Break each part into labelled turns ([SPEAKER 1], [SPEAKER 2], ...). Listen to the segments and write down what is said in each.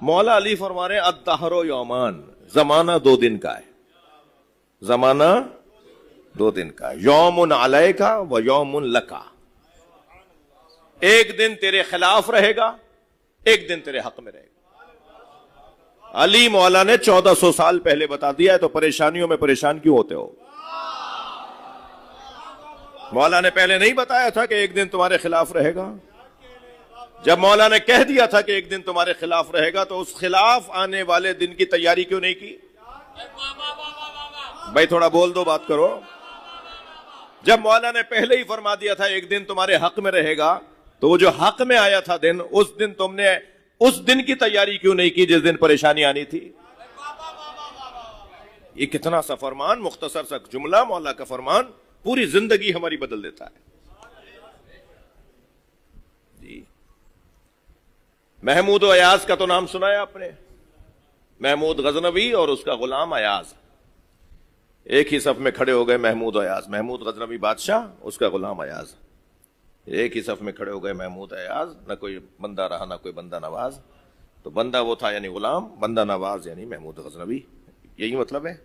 [SPEAKER 1] मौला अली फरमा रहे अद्दहरो यौमान, जमाना 2 दिन का है, जमाना 2 दिन का है। यौमुन अलैका व यौमुन लका, एक दिन तेरे खिलाफ रहेगा, एक दिन तेरे हक में रहेगा। अली मौला ने 1400 साल पहले बता दिया है, तो परेशानियों में परेशान क्यों होते हो? मौला ने पहले नहीं बताया था कि एक दिन तुम्हारे खिलाफ रहेगा? जब मौला ने कह दिया था कि एक दिन तुम्हारे खिलाफ रहेगा, तो उस खिलाफ आने वाले दिन की तैयारी क्यों नहीं की? भाई थोड़ा बोल दो, बात करो। जब मौला ने पहले ही फरमा दिया था एक दिन तुम्हारे हक में रहेगा, तो वो जो हक में आया था दिन, उस दिन तुमने उस दिन की तैयारी क्यों नहीं की जिस दिन परेशानी आनी थी? ये कितना सा फरमान, मुख्तसर सा जुमला, मौला का फरमान पूरी जिंदगी हमारी बदल देता है जी। महमूद अयाज का तो नाम सुना है आपने, महमूद गजनवी और उसका गुलाम अयाज एक ही सफ में खड़े हो गए। महमूद अयाज, महमूद गजनवी बादशाह, उसका गुलाम अयाज, एक ही सफ में खड़े हो गए। महमूद अयाज, न कोई बंदा रहा ना कोई बंदा नवाज, तो बंदा वो था यानी गुलाम, बंदा नवाज यानी महमूद गजनवी, यही मतलब है।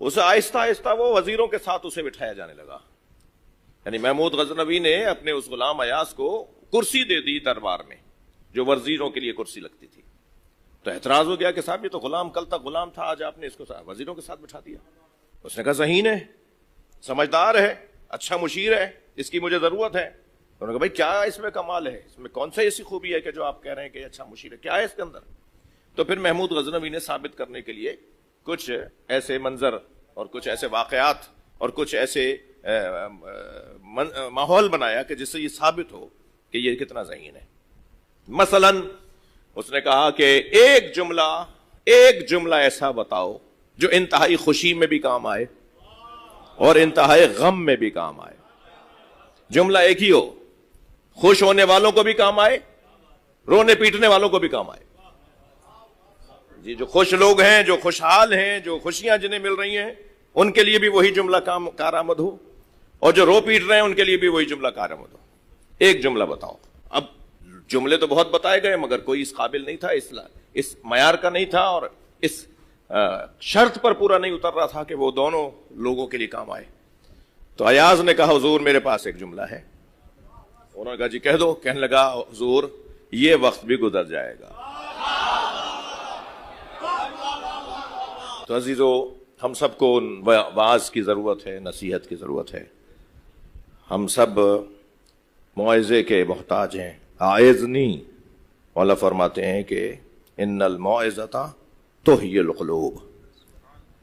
[SPEAKER 1] उसे आहिस्ता आहिस्ता वो वजीरों के साथ उसे बिठाया जाने लगा, यानी महमूद गजनवी ने अपने उस गुलाम अयाज को कुर्सी दे दी दरबार में, जो वजीरों के लिए कुर्सी लगती थी। तो एतराज हो गया कि साहब ये तो गुलाम कल तक गुलाम था, आज आपने इसको वजीरों के साथ बिठा दिया। उसने कहा ज़हीन है, समझदार है, अच्छा मुशीर है, इसकी मुझे जरूरत है। तो उन्होंने कहा भाई क्या इसमें कमाल है, इसमें कौन सा ऐसी खूबी है कि जो आप कह रहे हैं कि अच्छा मुशीर है, क्या है इसके अंदर? तो फिर महमूद गजनवी ने साबित करने के लिए कुछ ऐसे मंजर और कुछ ऐसे वाकयात और कुछ ऐसे माहौल बनाया कि जिससे ये साबित हो कि ये कितना ज़हीन है। मसलन उसने कहा कि एक जुमला ऐसा बताओ जो इंतहाई खुशी में भी काम आए और इंतहाई गम में भी काम आए। जुमला एक ही हो, खुश होने वालों को भी काम आए, रोने पीटने वालों को भी काम आए जी। जो खुश लोग हैं, जो खुशहाल हैं, जो खुशियां जिन्हें मिल रही हैं, उनके लिए भी वही जुमला कारआमद हो, और जो रो पीट रहे हैं उनके लिए भी वही जुमला कारआमद हो। एक जुमला बताओ। अब जुमले तो बहुत बताए गए, मगर कोई इस काबिल नहीं था, इस मयार का नहीं था, और इस शर्त पर पूरा नहीं उतर रहा था कि वो दोनों लोगों के लिए काम आए। तो अयाज ने कहा हुजूर मेरे पास एक जुमला है। उन्होंने कहा जी कह दो। कहने लगा हुजूर ये वक्त भी गुजर जाएगा। तो अजीजों, हम सबको वाज की जरूरत है, नसीहत की जरूरत है। हम सब मौइज़े के मोहताज हैं। आइज़नी मौला फरमाते हैं कि इन्नल मौइज़ता तुहिय्युल क़ुलूब,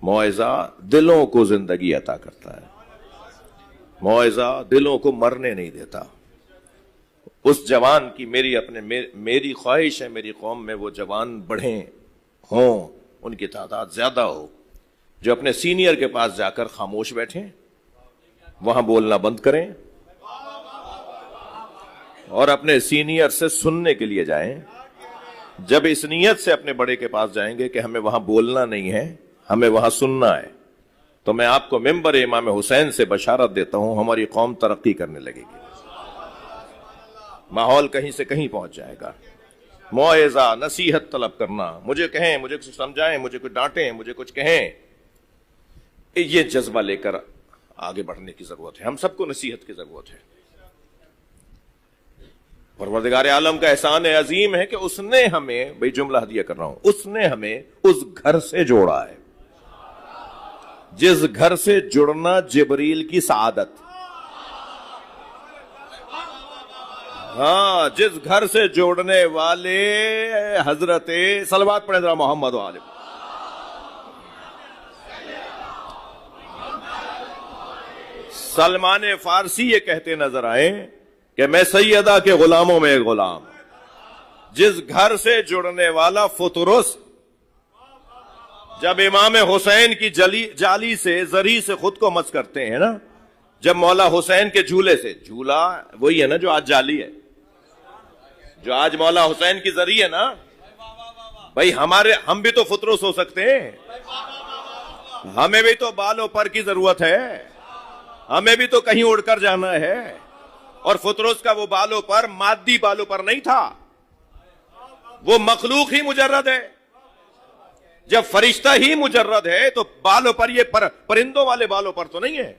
[SPEAKER 1] मौइज़ा दिलों को जिंदगी अता करता है, मौइज़ा दिलों को मरने नहीं देता। उस जवान की मेरी ख्वाहिश है मेरी कौम में वो जवान बढ़े हों, उनकी तादाद ज्यादा हो, जो अपने सीनियर के पास जाकर खामोश बैठें, वहां बोलना बंद करें और अपने सीनियर से सुनने के लिए जाएं। जब इस नीयत से अपने बड़े के पास जाएंगे कि हमें वहां बोलना नहीं है, हमें वहां सुनना है, तो मैं आपको मिंबर इमाम हुसैन से बशारत देता हूं, हमारी कौम तरक्की करने लगेगी, माहौल कहीं से कहीं पहुंच जाएगा। मौइज़ा, नसीहत तलब करना, मुझे कहें, मुझे कुछ समझाएं, मुझे कुछ डांटें, मुझे कुछ कहें, ये जज्बा लेकर आगे बढ़ने की जरूरत है। हम सबको नसीहत की जरूरत है। परवरदिगार आलम का एहसान अजीम है कि उसने हमें, भाई जुमला हदिया कर रहा हूं, उसने हमें उस घर से जोड़ा है जिस घर से जुड़ना जिब्रील की सआदत, हाँ, जिस घर से जोड़ने वाले हजरत सलवात पढ़े जरा मोहम्मद वाले। सलमान फारसी ये कहते नजर आए कि मैं सैयदा के गुलामों में एक गुलाम। जिस घर से जुड़ने वाला फुतुरुस, जब इमाम हुसैन की जाली से, जरी से खुद को मस करते हैं ना, जब मौला हुसैन के झूले से, झूला वही है ना जो आज जाली है, जो आज मौला हुसैन की जरी है ना, भाई हम भी तो फुतरुस हो सकते हैं, हमें भी तो बालों पर की जरूरत है, हमें भी तो कहीं उड़कर जाना है। और फुतरुस का वो बालों पर मादी बालों पर नहीं था, وہ مخلوق ہی مجرد ہے. جب فرشتہ ہی مجرد ہے تو بالوں پر یہ پرندوں والے بالوں پر تو نہیں ہے.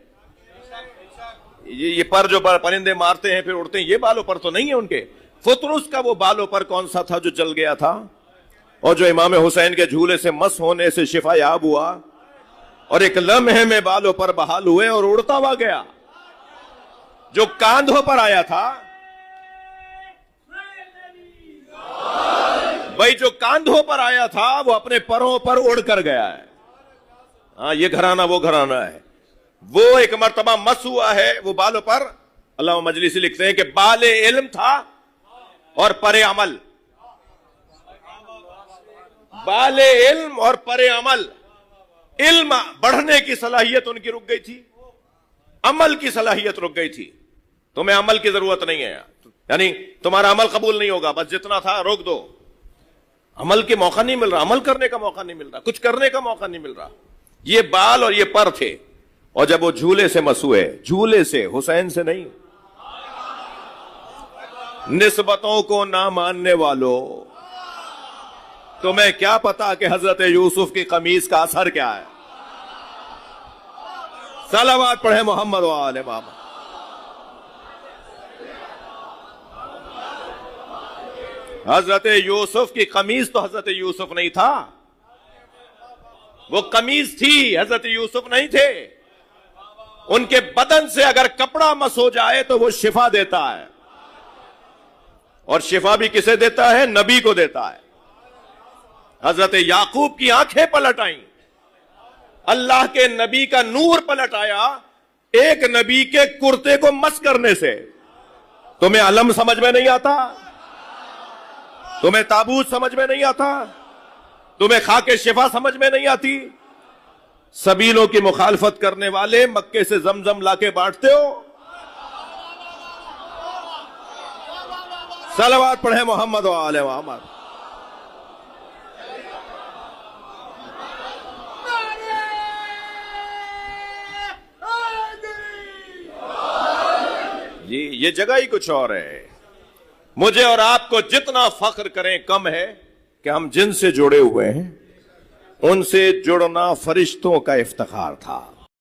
[SPEAKER 1] یہ پر جو پرندے مارتے ہیں پھر اڑتے ہیں، یہ بالوں پر تو نہیں ہے ان کے. فطرس کا وہ بالوں پر کون سا تھا جو جل گیا تھا، اور جو امام حسین کے جھولے سے مس ہونے سے شفا یاب ہوا اور ایک لمحے میں بالوں پر بحال ہوئے اور اڑتا ہوا گیا. جو کاندھوں پر آیا تھا، بھائی جو کاندھوں پر آیا تھا وہ اپنے پروں پر اڑ کر گیا ہے. ہاں، یہ گھرانہ وہ گھرانہ ہے. وہ ایک مرتبہ مس ہوا ہے وہ بالوں پر. علامہ مجلسی لکھتے ہیں کہ بال علم تھا اور پر عمل. بال علم اور پر عمل. علم بڑھنے کی صلاحیت ان کی رک گئی تھی، عمل کی صلاحیت رک گئی تھی. تمہیں عمل کی ضرورت نہیں ہے، یعنی تمہارا عمل قبول نہیں ہوگا، بس جتنا تھا روک دو. عمل کے موقع نہیں مل رہا، عمل کرنے کا موقع نہیں مل رہا، کچھ کرنے کا موقع نہیں مل رہا. یہ بال اور یہ پر تھے. اور جب وہ جھولے سے مسوئے، جھولے سے، حسین سے نہیں. نسبتوں کو نہ ماننے والوں، تمہیں کیا پتا کہ حضرت یوسف کی قمیص کا اثر کیا ہے؟ صلوات پڑھے محمد و آل محمد. حضرت یوسف کی قمیص تو حضرت یوسف نہیں تھا، وہ قمیص تھی، حضرت یوسف نہیں تھے. ان کے بدن سے اگر کپڑا مس ہو جائے تو وہ شفا دیتا ہے، اور شفا بھی کسے دیتا ہے؟ نبی کو دیتا ہے. حضرت یعقوب کی آنکھیں پلٹ آئیں، اللہ کے نبی کا نور پلٹ آیا ایک نبی کے کرتے کو مس کرنے سے. تمہیں علم سمجھ میں نہیں آتا؟ تمہیں تابوت سمجھ میں نہیں آتا؟ تمہیں خاک شفا سمجھ میں نہیں آتی؟ سبیلوں کی مخالفت کرنے والے مکے سے زمزم لا کے بانٹتے ہو. صلوات پڑھے محمد و آل محمد. یہ جگہ ہی کچھ اور ہے. مجھے اور آپ کو جتنا فخر کریں کم ہے کہ ہم جن سے جڑے ہوئے ہیں ان سے جڑنا فرشتوں کا افتخار تھا.